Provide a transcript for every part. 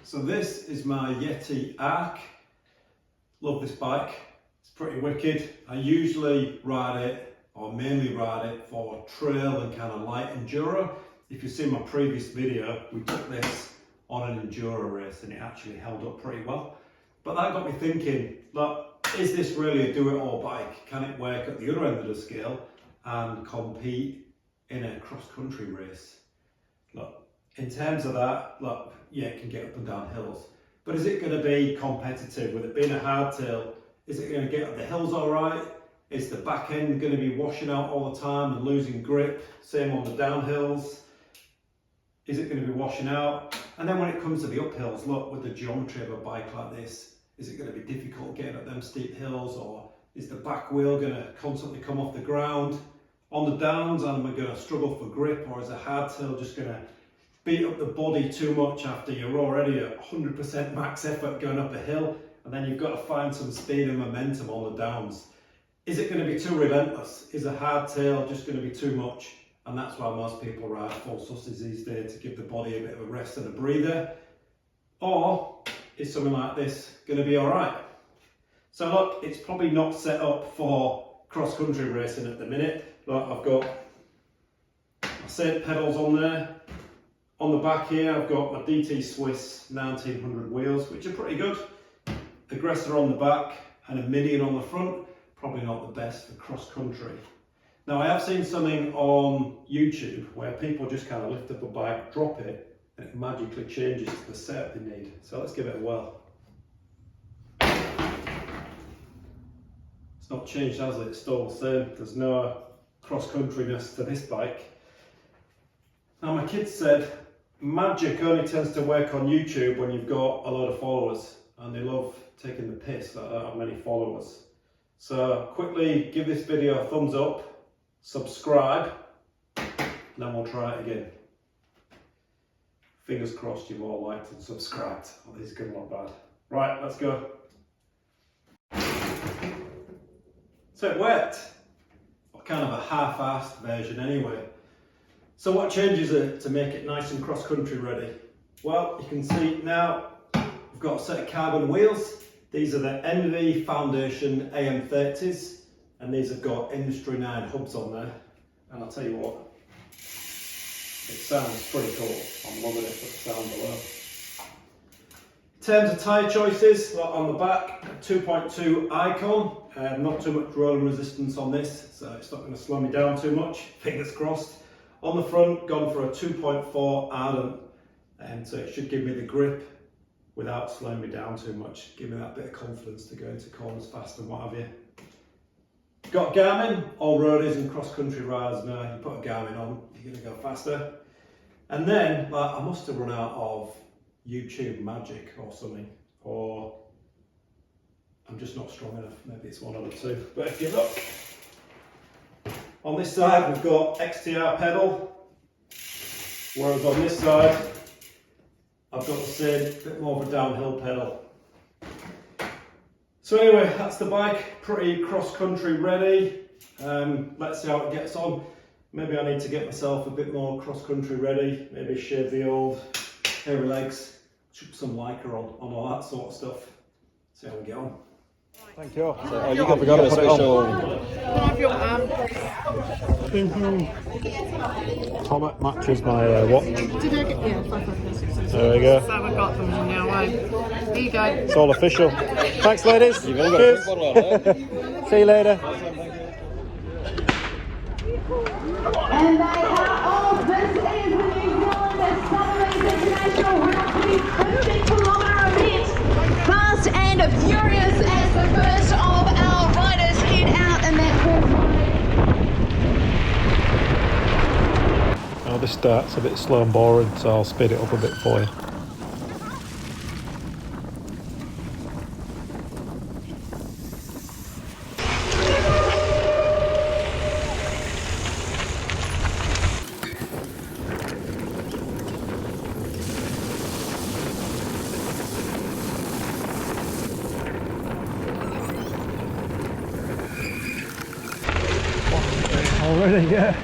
So this is my Yeti Arc. Love this bike. It's pretty wicked. I usually ride it, or mainly ride it for trail and kind of light enduro. If you've seen my previous video, we took this on an enduro race and it actually held up pretty well. But that got me thinking, look, is this really a do-it-all bike? Can it work at the other end of the scale and compete in a cross-country race? Look, in terms of that, look, yeah, it can get up and down hills. But is it going to be competitive? With it being a hardtail, is it going to get up the hills all right? Is the back end going to be washing out all the time and losing grip? Same on the downhills. Is it going to be washing out? And then when it comes to the uphills, look, with the geometry of a bike like this, is it going to be difficult getting up them steep hills, or is the back wheel going to constantly come off the ground? On the downs, am I going to struggle for grip, or is a hardtail just going to beat up the body too much after you're already at 100% max effort going up a hill, and then you've got to find some speed and momentum on the downs? Is it going to be too relentless? Is a hardtail just going to be too much? And that's why most people ride full susses these days, to give the body a bit of a rest and a breather. Or is something like this going to be all right? So look, it's probably not set up for cross-country racing at the minute. Look, I've got my Saint pedals on there. On the back here, I've got my DT Swiss 1900 wheels, which are pretty good. Aggressor on the back and a Midian on the front. Probably not the best for cross-country. Now, I have seen something on YouTube where people just kind of lift up a bike, drop it, and it magically changes to the setup they need. So let's give it a whirl. It's not changed, has it? It's still the same. There's no cross-countryness to this bike. Now, my kids said magic only tends to work on YouTube when you've got a lot of followers, and they love taking the piss that I don't have many followers. So quickly give this video a thumbs up, subscribe, and then we'll try it again. Fingers crossed you've all liked and subscribed. Oh, this is good, not bad. Right, let's go. So it worked. Or kind of a half-assed version anyway. So what changes it to make it nice and cross-country ready? Well, you can see now we've got a set of carbon wheels. These are the Envy Foundation AM30s, and these have got Industry 9 hubs on there. And I'll tell you what, it sounds pretty cool. I'm loving it for the sound below. In terms of tyre choices, on the back, 2.2 Icon. Not too much rolling resistance on this, so it's not going to slow me down too much, fingers crossed. On the front, gone for a 2.4 Ardent, and so it should give me the grip without slowing me down too much, give me that bit of confidence to go into corners fast and what have you. Got Garmin. All roadies and cross-country riders know you put a Garmin on, you're going to go faster. And then, I must have run out of YouTube magic or something, or I'm just not strong enough. Maybe it's one of the two. But if you look, on this side we've got XTR pedal, whereas on this side I've got the same, bit more of a downhill pedal. So anyway, that's the bike, pretty cross-country ready. Let's see how it gets on. Maybe I need to get myself a bit more cross-country ready, maybe shave the old hairy legs, chuck some Lycra on all that sort of stuff. See how we get on. Thank you. So, you got a special. Tom matches my watch. Did you get, yeah, 556. There we go. So we've got them now. There you go. It's all official. Thanks, ladies. Cheers. See you later. And they are off. This is the New Zealand Southern International Whaka50 50-kilometre event. Fast and furious as the first of our riders head out in that course. Now this start's a bit slow and boring, so I'll speed it up a bit for you. Already, yeah.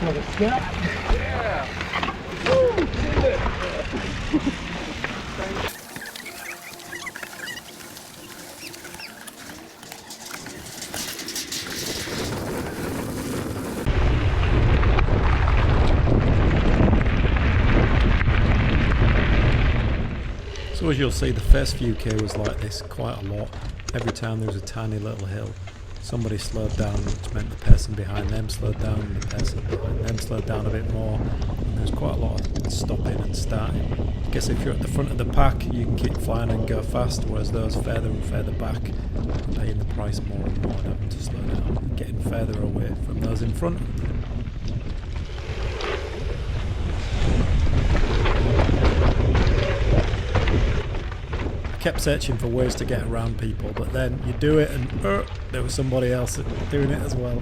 Another snap. Yeah. So as you'll see, the first few K was like this quite a lot. Every time there was a tiny little hill, somebody slowed down, which meant the person behind them slowed down, and the person behind them slowed down a bit more. And there's quite a lot of stopping and starting. I guess if you're at the front of the pack, you can keep flying and go fast, whereas those further and further back are paying the price more and more and having to slow down and getting further away from those in front. I kept searching for ways to get around people, but then you do it and there was somebody else doing it as well.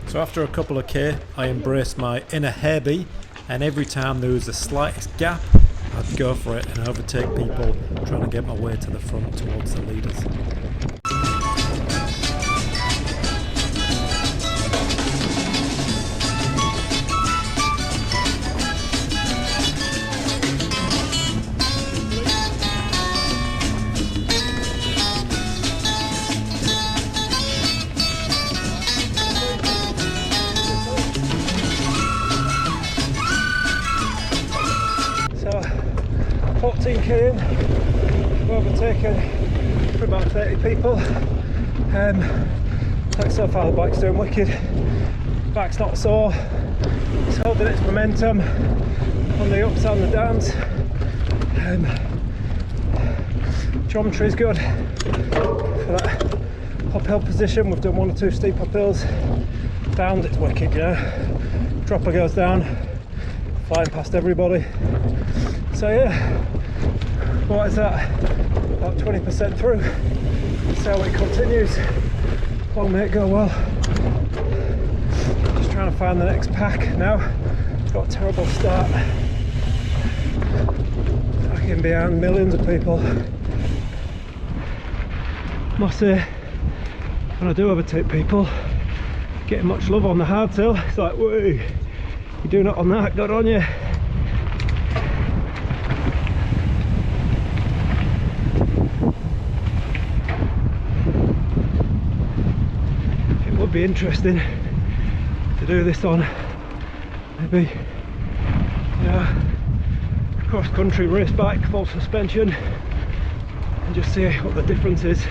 So after a couple of K, I embraced my inner Herbie, and every time there was the slightest gap, I'd go for it and overtake people, trying to get my way to the front towards the leaders. So 14k in, we've overtaken for about 30 people. Like so far the bike's doing wicked, back's not sore, it's holding its momentum on the ups and the downs. Geometry's good for that uphill position. We've done 1 or 2 steep uphills, downs it's wicked, you know, dropper goes down, flying past everybody. So yeah, what is that, about 20% through. See how it continues. Long may it go well. Just trying to find the next pack now. Got a terrible start. Fucking behind millions of people. Must say, when I do overtake people, getting much love on the hardtail. It's like, whoa, you do not on that, good on you. It would be interesting to do this on maybe, you know, cross-country race bike, full suspension, and just see what the difference is.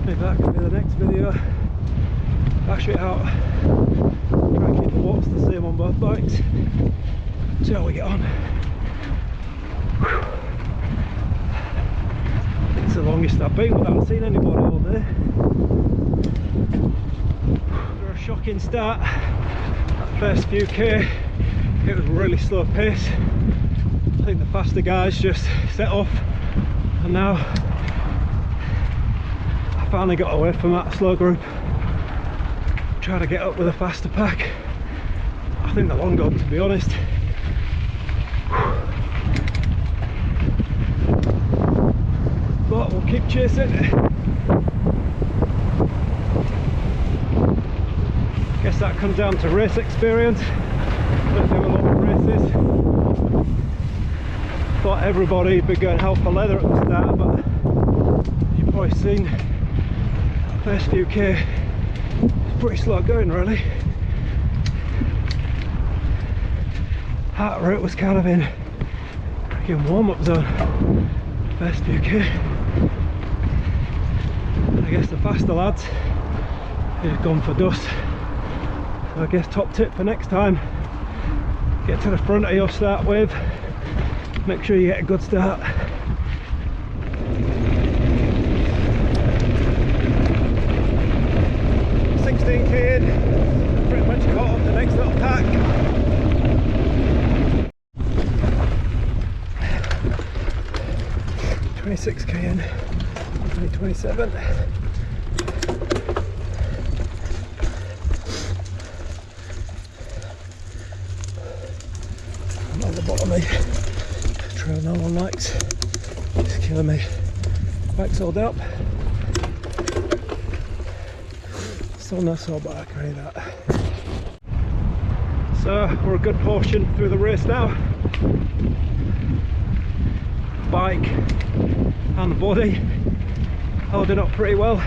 Maybe that could be the next video. Bash it out, try and keep the watts the same on both bikes, see how we get on. It's the longest I've been without seeing anybody all day. After a shocking start, that first few K, it was really slow pace. I think the faster guys just set off, and now I finally got away from that slow group. Try to get up with a faster pack. I think the long gone, to be honest. But we'll keep chasing. Guess that comes down to race experience. Don't do a lot of races. Thought everybody would be going hell for leather at the start, but you've probably seen that first few K. Pretty slow going, really. Heart rate was kind of in warm-up zone first few K. I guess the faster lads have gone for dust. So I guess top tip for next time, get to the front of your start wave, make sure you get a good start. 16k in, pretty much caught up the next little pack. $26k in, 2027. I'm on the bottom of me. Trail no one likes. It's killing me. Bike's sold up. Still no sore back or any of that. So we're a good portion through the race now. Bike and the body holding up pretty well.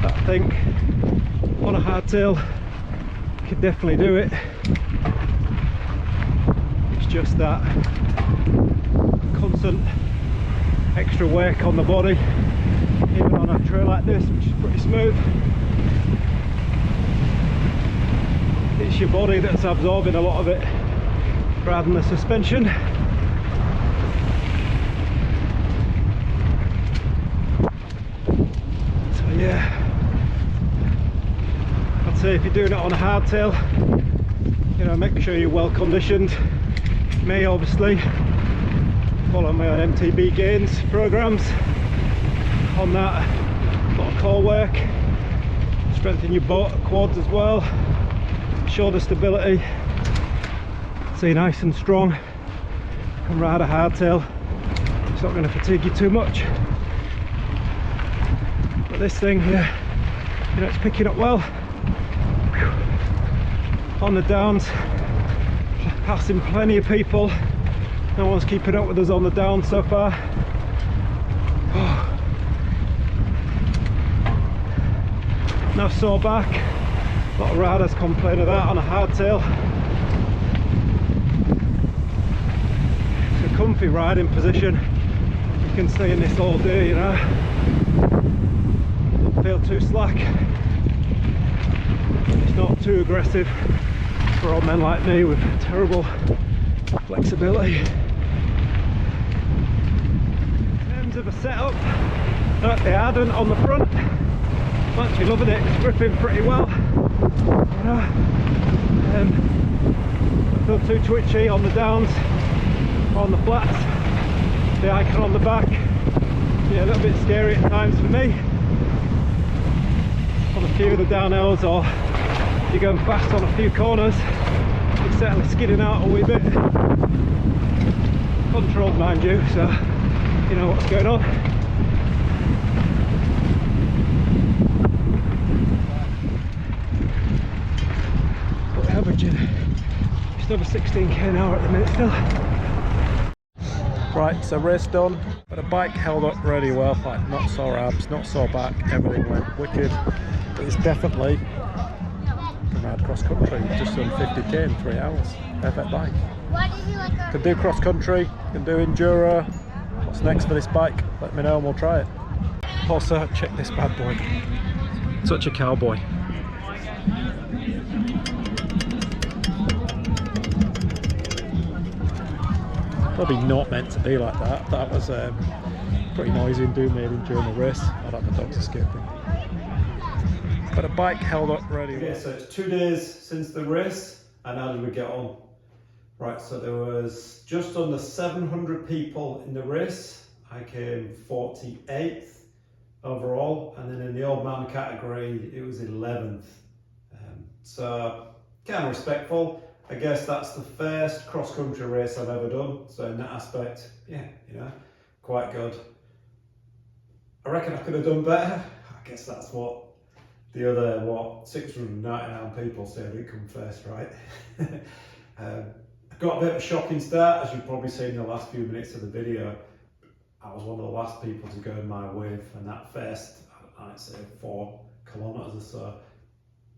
But I think on a hardtail you can definitely do it. It's just that constant extra work on the body, even on a trail like this, which is pretty smooth. It's your body that's absorbing a lot of it rather than the suspension. So yeah, I'd say if you're doing it on a hardtail, you know, make sure you're well conditioned. Me, obviously, follow my MTB gains programs. On that, a lot of core work, strengthen your quads as well, shoulder stability, so you're nice and strong. Can ride a hardtail, it's not going to fatigue you too much. But this thing here, you know, it's picking up well on the downs, passing plenty of people. No one's keeping up with us on the downs so far. No sore back. A lot of riders complain of that on a hardtail. It's a comfy riding position. You can stay in this all day, you know. Don't feel too slack. It's not too aggressive for old men like me with terrible flexibility. In terms of a setup, the ardent on the front, I'm actually loving it. It's gripping pretty well. You know, don't feel too twitchy on the downs, on the flats. The icon on the back, yeah, a little bit scary at times for me. On a few of the downhills, or you're going fast on a few corners, it's certainly skidding out a wee bit. Controlled, mind you, so you know what's going on. But we're averaging just over 16k an hour at the minute still. Right, so race done, but the bike held up really well, like not sore abs, not sore back, everything went wicked. It's definitely can ride cross country, just done 50k in 3 hours. Perfect bike. Can do cross country, can do enduro. What's next for this bike? Let me know and we'll try it. Also, check this bad boy. Such a cowboy. Probably not meant to be like that. That was pretty noisy and doom-laden during the race. I like the dogs escaping. But the bike held up really well. Okay, so it's 2 days since the race, and how did we get on? Right, so there was just under 700 people in the race. I came 48th overall, and then in the old man category, it was 11th. So kind of respectful. I guess that's the first cross-country race I've ever done, so in that aspect, yeah, you know, quite good. I reckon I could have done better. I guess that's what the other, 699 people say I didn't come first, right? I got a bit of a shocking start, as you've probably seen in the last few minutes of the video. I was one of the last people to go in my wave, and that first, I'd say 4 kilometres or so,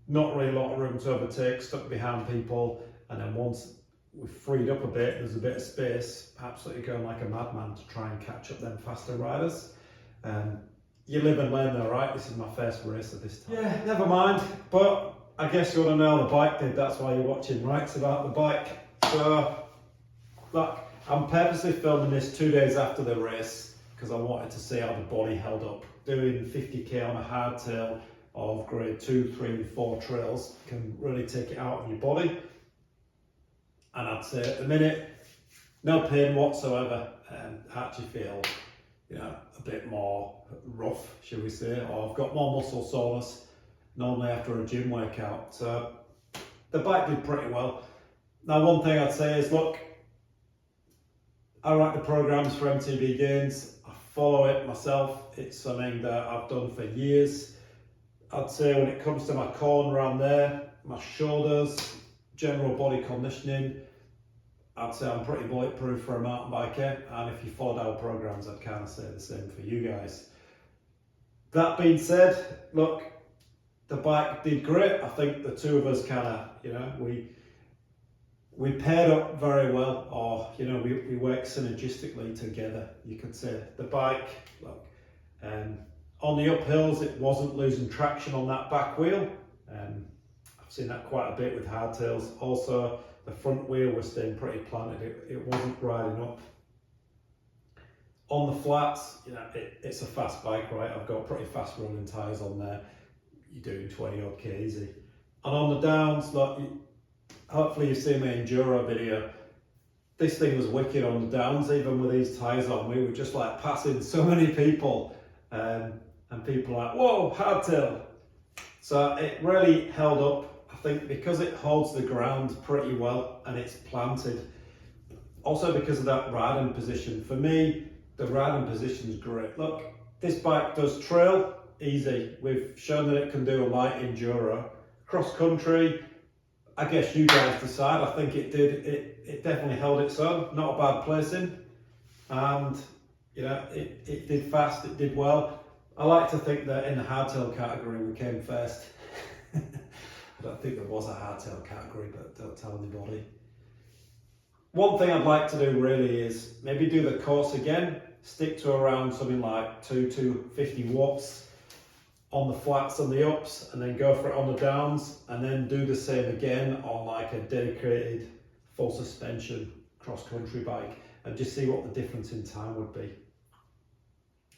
not really a lot of room to overtake, stuck behind people. And then once we freed up a bit, there's a bit of space, absolutely going like a madman to try and catch up them faster riders. You live and learn though, right? This is my first race of this time. Yeah, never mind. But I guess you want to know how the bike did, that's why you're watching, right? It's about the bike. So, look, I'm purposely filming this 2 days after the race because I wanted to see how the body held up. Doing 50k on a hardtail of grade 2, 3, 4 trails can really take it out on your body. And I'd say at the minute, no pain whatsoever. I actually feel, you know, a bit more rough, shall we say, or I've got more muscle soreness normally after a gym workout. So the bike did pretty well. Now, one thing I'd say is, look, I write the programs for MTB Gains. I follow it myself. It's something that I've done for years. I'd say when it comes to my core around there, my shoulders, general body conditioning, I'd say I'm pretty bulletproof for a mountain biker, and if you followed our programs, I'd kind of say the same for you guys. That being said, look, the bike did great. I think the two of us kind of, we paired up very well, or we worked synergistically together, you could say. The bike, look, on the uphills it wasn't losing traction on that back wheel. I've seen that quite a bit with hardtails. Also, the front wheel was staying pretty planted. It wasn't riding up. On the flats, it's a fast bike, right? I've got pretty fast running tyres on there. You're doing 20 odd k easy. And on the downs, look, hopefully you've seen my enduro video. This thing was wicked on the downs, even with these tyres on. We were just like passing so many people, and people like, whoa, hardtail. So it really held up, I think, because it holds the ground pretty well and it's planted. Also because of that riding position. For me, the riding position is great. Look, this bike does trail easy. We've shown that it can do a light enduro. Cross country, I guess you guys decide. I think it did. It definitely held its own. Not a bad placing, and it did fast. It did well. I like to think that in the hardtail category we came first. I don't think there was a hardtail category, but don't tell anybody. One thing I'd like to do really is maybe do the course again, stick to around something like 250 watts on the flats and the ups, and then go for it on the downs, and then do the same again on like a dedicated full suspension cross-country bike, and just see what the difference in time would be.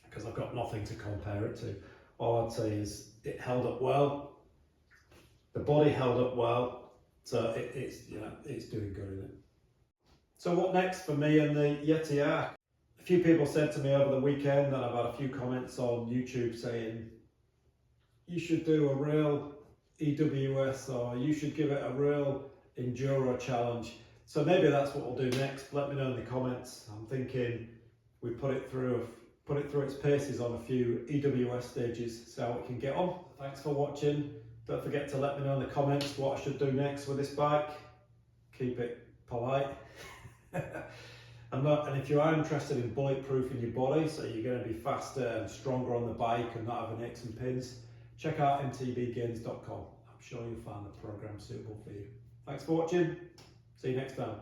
Because I've got nothing to compare it to. All I'd say is it held up well, the body held up well, so it's doing good, isn't it? So what next for me and the Yeti Arc? A few people said to me over the weekend, and I've had a few comments on YouTube saying you should do a real EWS, or you should give it a real enduro challenge. So maybe that's what we'll do next. Let me know in the comments. I'm thinking we put it through its paces on a few EWS stages, see how it can get on. Thanks for watching. Don't forget to let me know in the comments what I should do next with this bike. Keep it polite. And if you are interested in bulletproofing your body, so you're going to be faster and stronger on the bike and not having aches and pins, check out mtbgains.com. I'm sure you'll find the program suitable for you. Thanks for watching. See you next time.